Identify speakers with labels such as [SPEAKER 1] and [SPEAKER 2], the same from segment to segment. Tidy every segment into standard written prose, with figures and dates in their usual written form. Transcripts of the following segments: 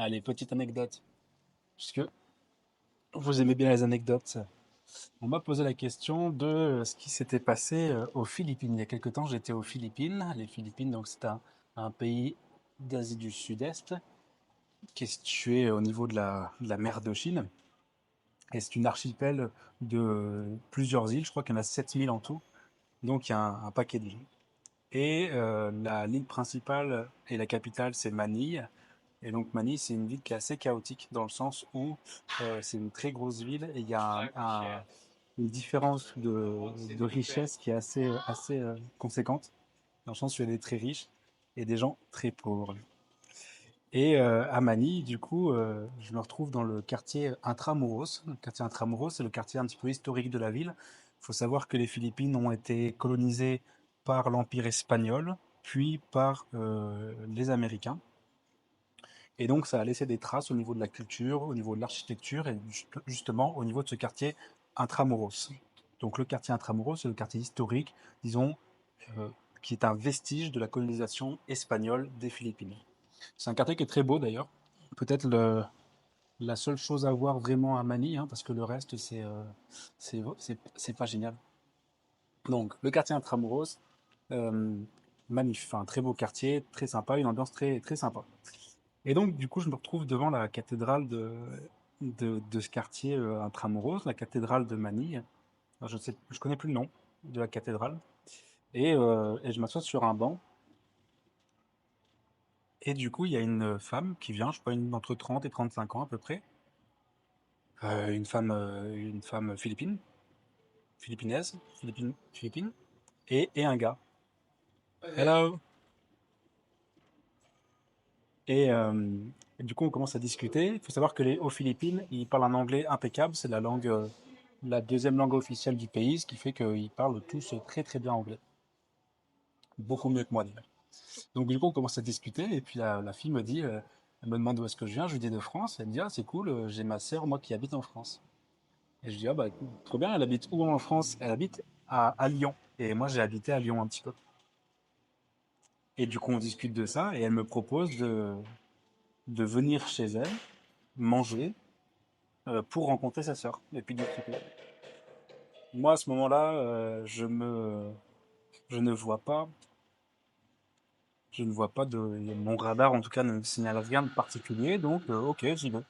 [SPEAKER 1] Allez, petite anecdote. Puisque vous aimez bien les anecdotes. On m'a posé la question de ce qui s'était passé aux Philippines. Il y a quelque temps, j'étais aux Philippines. Les Philippines, donc c'est un pays d'Asie du Sud-Est qui est situé au niveau de la mer de Chine. Et c'est une archipel de plusieurs îles. Je crois qu'il y en a 7000 en tout. Donc il y a un paquet d'îles. Et l'île principale et la capitale, c'est Manille. Et donc Manille, c'est une ville qui est assez chaotique dans le sens où c'est une très grosse ville et il y a une différence de richesse qui est assez conséquente, dans le sens où il y a des très riches et des gens très pauvres. Et à Manille, du coup, je me retrouve dans le quartier Intramuros. Le quartier Intramuros, c'est le quartier un petit peu historique de la ville. Il faut savoir que les Philippines ont été colonisées par l'Empire espagnol, puis par les Américains. Et donc, ça a laissé des traces au niveau de la culture, au niveau de l'architecture et justement au niveau de ce quartier Intramuros. Donc, le quartier Intramuros, c'est le quartier historique, disons, euh, qui est un vestige de la colonisation espagnole des Philippines. C'est un quartier qui est très beau d'ailleurs. Peut-être la seule chose à voir vraiment à Manille, hein, parce que le reste, c'est pas génial. Donc, le quartier Intramuros, euh, magnifique, enfin, très beau quartier, très sympa, une ambiance très, très sympa. Et donc, du coup, je me retrouve devant la cathédrale de ce quartier Intramuros, la cathédrale de Manille. Alors, je connais plus le nom de la cathédrale. Et je m'assois sur un banc. Et du coup, il y a une femme qui vient, je sais pas, entre 30 et 35 ans à peu près. Une femme philippine, philippinaise, philippine, et un gars. Hello! Et, euh, et du coup, on commence à discuter. Il faut savoir que aux Philippines, ils parlent un anglais impeccable. C'est la langue, la deuxième langue officielle du pays, ce qui fait qu'ils parlent tous très très bien anglais. Beaucoup mieux que moi d'ailleurs. Donc du coup, on commence à discuter et puis la fille me dit, elle me demande d'où est-ce que je viens. Je lui dis de France. Elle me dit, ah c'est cool, j'ai ma sœur moi qui habite en France. Et je dis, ah bah écoute, trop bien. Elle habite où en France? Elle habite à Lyon. Et moi j'ai habité à Lyon un petit peu. Et du coup, on discute de ça et elle me propose de venir chez elle manger pour rencontrer sa sœur et puis discuter. Moi, à ce moment-là, je ne vois pas, mon radar en tout cas ne me signale rien de particulier, donc ok, j'y vais.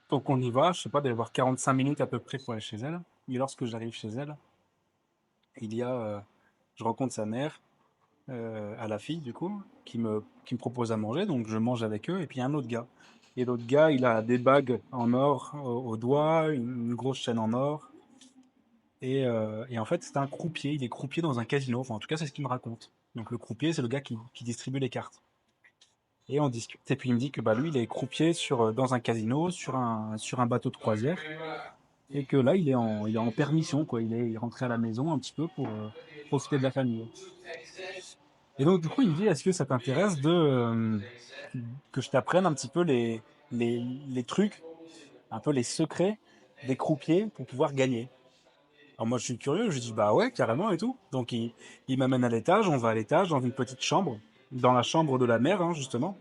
[SPEAKER 1] Donc on y va, je sais pas, d'avoir 45 minutes à peu près pour aller chez elle. Et lorsque j'arrive chez elle, il y a, je rencontre sa mère, à la fille du coup, qui me propose à manger, donc je mange avec eux, et puis il y a un autre gars. Et l'autre gars, il a des bagues en or au doigt, une grosse chaîne en or. Et en fait, c'est un croupier. Il est croupier dans un casino. Enfin, en tout cas, c'est ce qu'il me raconte. Donc, le croupier, c'est le gars qui distribue les cartes. Et on discute. Et puis, il me dit que bah, lui, il est croupier dans un casino, sur un bateau de croisière. Et que là, il est en permission, quoi. Il est rentré à la maison un petit peu pour profiter de la famille. Et donc, du coup, il me dit, est-ce que ça t'intéresse que je t'apprenne un petit peu les trucs, un peu les secrets des croupiers pour pouvoir gagner? Alors moi je suis curieux, je dis bah ouais carrément et tout. Donc il m'amène à l'étage, on va à l'étage dans une petite chambre, dans la chambre de la mère hein, justement.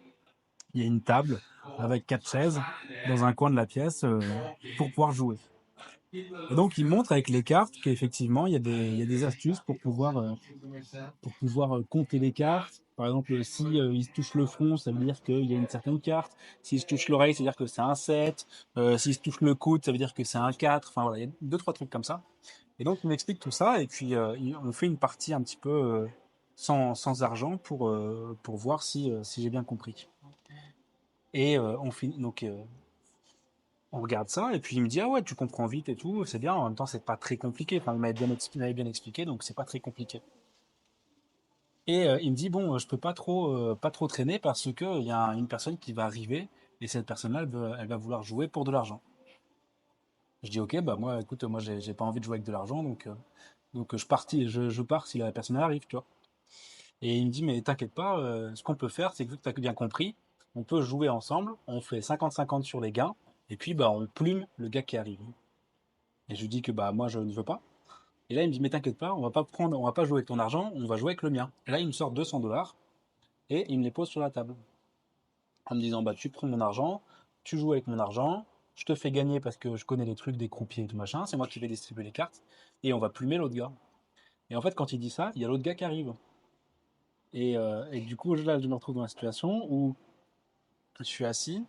[SPEAKER 1] Il y a une table avec quatre chaises dans un coin de la pièce pour pouvoir jouer. Et donc il montre avec les cartes qu'effectivement il y a des astuces pour pouvoir compter les cartes. Par exemple, si il se touche le front, ça veut dire qu'il y a une certaine carte. S'il se touche l'oreille, ça veut dire que c'est un 7. S'il se touche le coude, ça veut dire que c'est un 4. Enfin voilà, il y a deux, trois trucs comme ça. Et donc, il m'explique tout ça, et puis on fait une partie un petit peu sans argent pour voir si j'ai bien compris. Et on finit, donc on regarde ça, et puis il me dit, ah ouais, tu comprends vite et tout, c'est bien, en même temps, c'est pas très compliqué. Enfin, il m'avait bien expliqué, donc c'est pas très compliqué. Et il me dit, bon, je peux pas trop traîner parce que il y a une personne qui va arriver, et cette personne-là, elle va vouloir jouer pour de l'argent. Je dis, ok, bah moi, écoute, moi, j'ai pas envie de jouer avec de l'argent, donc je pars si la personne arrive, tu vois. Et il me dit, mais t'inquiète pas, ce qu'on peut faire, c'est que vu que tu as bien compris, on peut jouer ensemble, on fait 50-50 sur les gains, et puis bah on plume le gars qui arrive. Et je lui dis que bah moi je ne veux pas. Et là il me dit, mais t'inquiète pas, on va pas jouer avec ton argent, on va jouer avec le mien. Et là il me sort 200 dollars et il me les pose sur la table. en me disant, bah, tu prends mon argent, tu joues avec mon argent, je te fais gagner parce que je connais les trucs des croupiers et tout machin, c'est moi qui vais distribuer les cartes, et on va plumer l'autre gars. Et en fait, quand il dit ça, il y a l'autre gars qui arrive. Et du coup, là, je me retrouve dans la situation où je suis assis,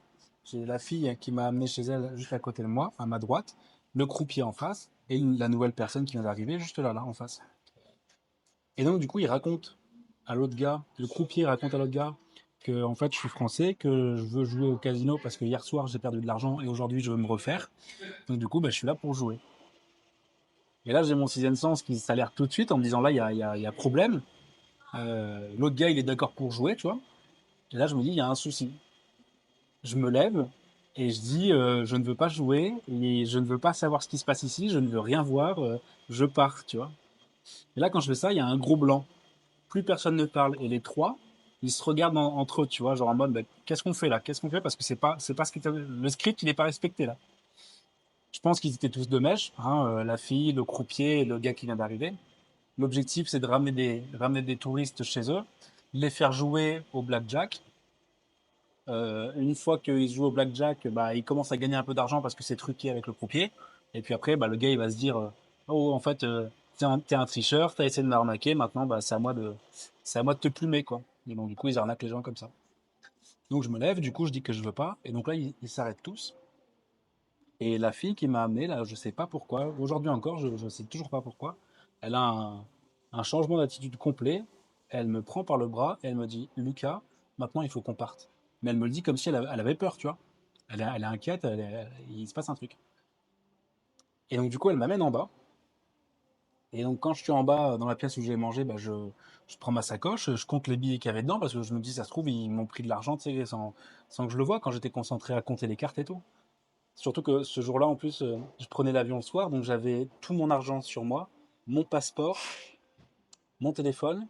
[SPEAKER 1] j'ai la fille qui m'a amené chez elle juste à côté de moi, à ma droite, le croupier en face, et la nouvelle personne qui vient d'arriver juste là, en face. Et donc, du coup, il raconte à l'autre gars, le croupier raconte à l'autre gars que, en fait, je suis français, que je veux jouer au casino parce que hier soir, j'ai perdu de l'argent et aujourd'hui, je veux me refaire. Donc, du coup, bah, je suis là pour jouer. Et là, j'ai mon sixième sens qui s'alerte tout de suite en me disant, là, il y a problème. L'autre gars, il est d'accord pour jouer, tu vois. Et là, je me dis, il y a un souci. Je me lève et je dis, je ne veux pas jouer et je ne veux pas savoir ce qui se passe ici, je ne veux rien voir, je pars, tu vois. Et là, quand je fais ça, il y a un gros blanc. Plus personne ne parle. Et les trois, ils se regardent entre eux, tu vois, genre en mode, bah, qu'est-ce qu'on fait là? Qu'est-ce qu'on fait? Parce que c'est pas ce qui le script, il n'est pas respecté là. Je pense qu'ils étaient tous de mèche, hein, la fille, le croupier et le gars qui vient d'arriver. L'objectif, c'est de ramener des touristes chez eux, les faire jouer au blackjack. Une fois qu'ils jouent au blackjack, bah, ils commencent à gagner un peu d'argent parce que c'est truqué avec le croupier. Et puis après, bah, le gars, il va se dire, oh, en fait, t'es un tricheur, t'as essayé de m'arnaquer, maintenant, bah, c'est à moi de te plumer, quoi. Et donc, du coup, ils arnaquent les gens comme ça. Donc, je me lève, du coup, je dis que je veux pas. Et donc là, ils s'arrêtent tous. Et la fille qui m'a amené, là, je sais pas pourquoi, aujourd'hui encore, je sais toujours pas pourquoi, elle a un changement d'attitude complet. Elle me prend par le bras et elle me dit, Lucas, maintenant il faut qu'on parte. Mais elle me le dit comme si elle avait peur, tu vois. Elle est inquiète, il se passe un truc. Et donc du coup, elle m'amène en bas. Et donc quand je suis en bas, dans la pièce où j'ai mangé, bah, je prends ma sacoche, je compte les billets qu'il y avait dedans, parce que je me dis, ça se trouve, ils m'ont pris de l'argent, tu sais, sans que je le vois, quand j'étais concentré à compter les cartes et tout. Surtout que ce jour-là, en plus, je prenais l'avion le soir, donc j'avais tout mon argent sur moi, mon passeport, mon téléphone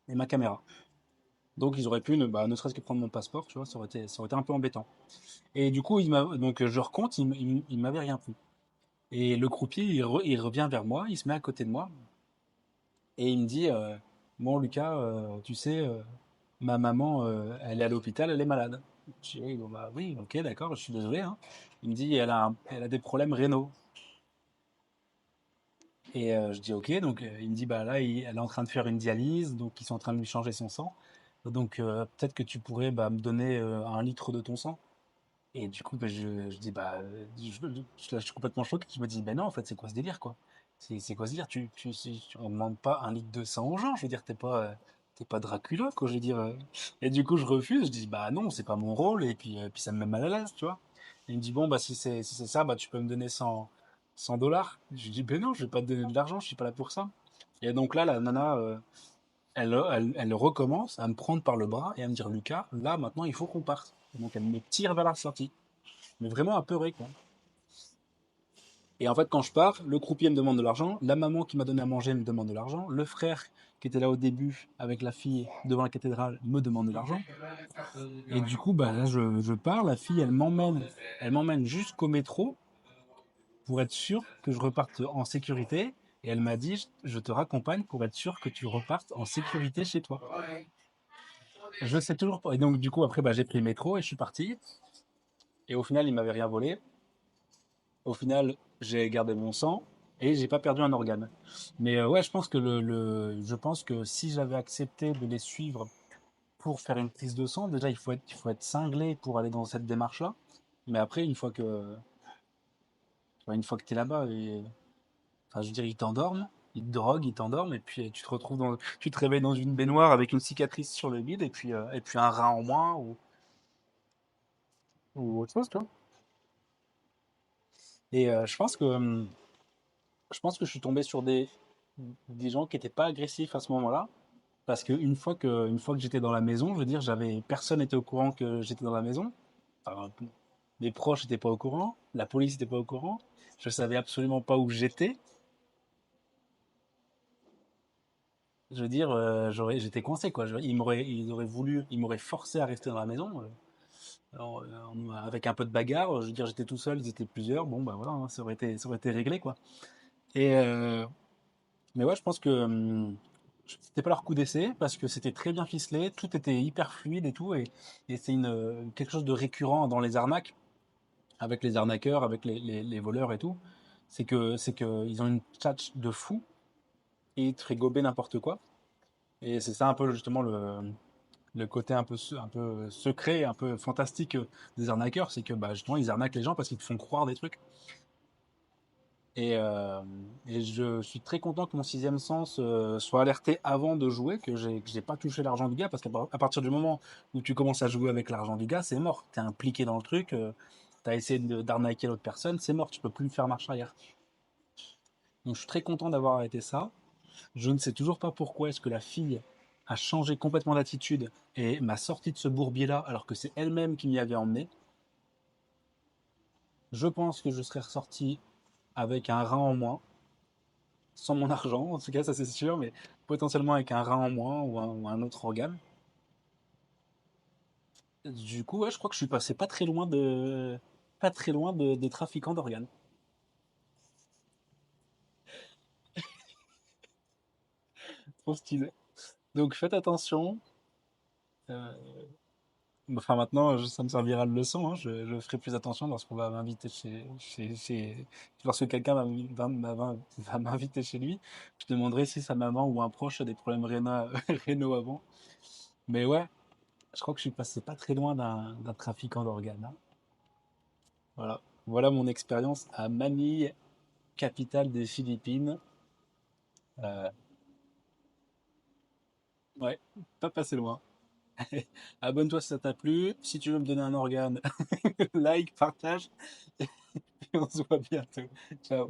[SPEAKER 1] et ma caméra. Donc ils auraient pu ne serait-ce que prendre mon passeport, tu vois, ça aurait été un peu embêtant. Et du coup, donc je recompte, il m'avait rien pris. Et le croupier, il revient vers moi, il se met à côté de moi et il me dit, bon Lucas, tu sais, ma maman, elle est à l'hôpital, elle est malade. Je dis, oui, bon, bah, oui, ok, d'accord, je suis désolé, hein. Il me dit, elle a des problèmes rénaux. Et je dis ok, donc il me dit bah là elle est en train de faire une dialyse, donc ils sont en train de lui changer son sang. Donc peut-être que tu pourrais bah, me donner 1 litre de ton sang. Et du coup bah, je dis bah là, je suis complètement choqué. Je me dis ben non en fait c'est quoi ce délire quoi? C'est quoi ce délire? On demande pas 1 litre de sang aux gens. Je veux dire t'es pas Dracula quoi. Je veux dire. Et du coup je refuse. Je dis bah non c'est pas mon rôle et puis ça me met mal à l'aise tu vois. Et il me dit bon bah si c'est ça bah tu peux me donner 100 dollars. Je lui dis, ben non, je vais pas te donner de l'argent, je suis pas là pour ça. Et donc là, la nana, elle recommence à me prendre par le bras et à me dire, Lucas, là, maintenant, il faut qu'on parte. Et donc elle me tire vers la sortie. Mais vraiment apeuré, quoi. Et en fait, quand je pars, le croupier me demande de l'argent, la maman qui m'a donné à manger me demande de l'argent, le frère qui était là au début avec la fille devant la cathédrale me demande de l'argent. Et du coup, bah, là, je pars, la fille, elle m'emmène jusqu'au métro pour être sûr que je reparte en sécurité. Et elle m'a dit, je te raccompagne pour être sûr que tu repartes en sécurité chez toi. Je sais toujours pas. Et donc, du coup, après, bah, j'ai pris le métro et je suis parti. Et au final, il m'avait rien volé. Au final, j'ai gardé mon sang et j'ai pas perdu un organe. Mais ouais, je pense que je pense que si j'avais accepté de les suivre pour faire une prise de sang, déjà, il faut être cinglé pour aller dans cette démarche-là. Mais après, une fois que tu es là-bas, enfin, je veux dire, ils t'endorment, ils te droguent, ils t'endorment, et puis tu te réveilles dans une baignoire avec une cicatrice sur le bide, et puis un rein en moins, ou autre chose, tu vois. Et je pense que je suis tombé sur des gens qui n'étaient pas agressifs à ce moment-là, parce une fois que j'étais dans la maison, je veux dire, personne n'était au courant que j'étais dans la maison. Enfin, mes proches n'étaient pas au courant, la police n'était pas au courant, je savais absolument pas où j'étais. Je veux dire, j'étais coincé, quoi. Ils m'auraient forcé à rester dans la maison. Avec un peu de bagarre, je veux dire, j'étais tout seul, ils étaient plusieurs. Bon, bah voilà, hein, ça aurait été réglé, quoi. Et, mais ouais, je pense que C'était pas leur coup d'essai parce que c'était très bien ficelé, tout était hyper fluide et tout, et c'est quelque chose de récurrent dans les arnaques, avec les arnaqueurs, avec les voleurs et tout. C'est que ils ont une tchatch de fou et ils te feraient gober n'importe quoi. Et c'est ça un peu justement le côté un peu secret, un peu fantastique des arnaqueurs, c'est que bah, justement ils arnaquent les gens parce qu'ils te font croire des trucs. Et, euh, et je suis très content que mon sixième sens soit alerté avant de jouer, que j'ai pas touché l'argent du gars, parce qu'à partir du moment où tu commences à jouer avec l'argent du gars, c'est mort. T'es impliqué dans le truc, t'as essayé d'arnaquer l'autre personne, c'est mort, tu peux plus faire marche arrière. Donc je suis très content d'avoir arrêté ça. Je ne sais toujours pas pourquoi est-ce que la fille a changé complètement d'attitude et m'a sorti de ce bourbier-là, alors que c'est elle-même qui m'y avait emmené. Je pense que je serais ressorti avec un rein en moins, sans mon argent, en tout cas, ça c'est sûr, mais potentiellement avec un rein en moins ou un autre organe. Du coup, ouais, je crois que je suis passé pas très loin de trafiquant d'organes. Trop stylé. Donc faites attention. Euh, enfin maintenant, ça me servira de leçon, hein. Je ferai plus attention lorsqu'on va m'inviter lorsque quelqu'un va m'inviter chez lui. Je demanderai si sa maman ou un proche a des problèmes rénaux avant. Mais ouais, je crois que je suis passé pas très loin d'un trafiquant d'organes, hein. Voilà. Voilà mon expérience à Manille, capitale des Philippines. Euh, ouais, pas passé loin. Abonne-toi si ça t'a plu. Si tu veux me donner un organe, like, partage. Et on se voit bientôt. Ciao.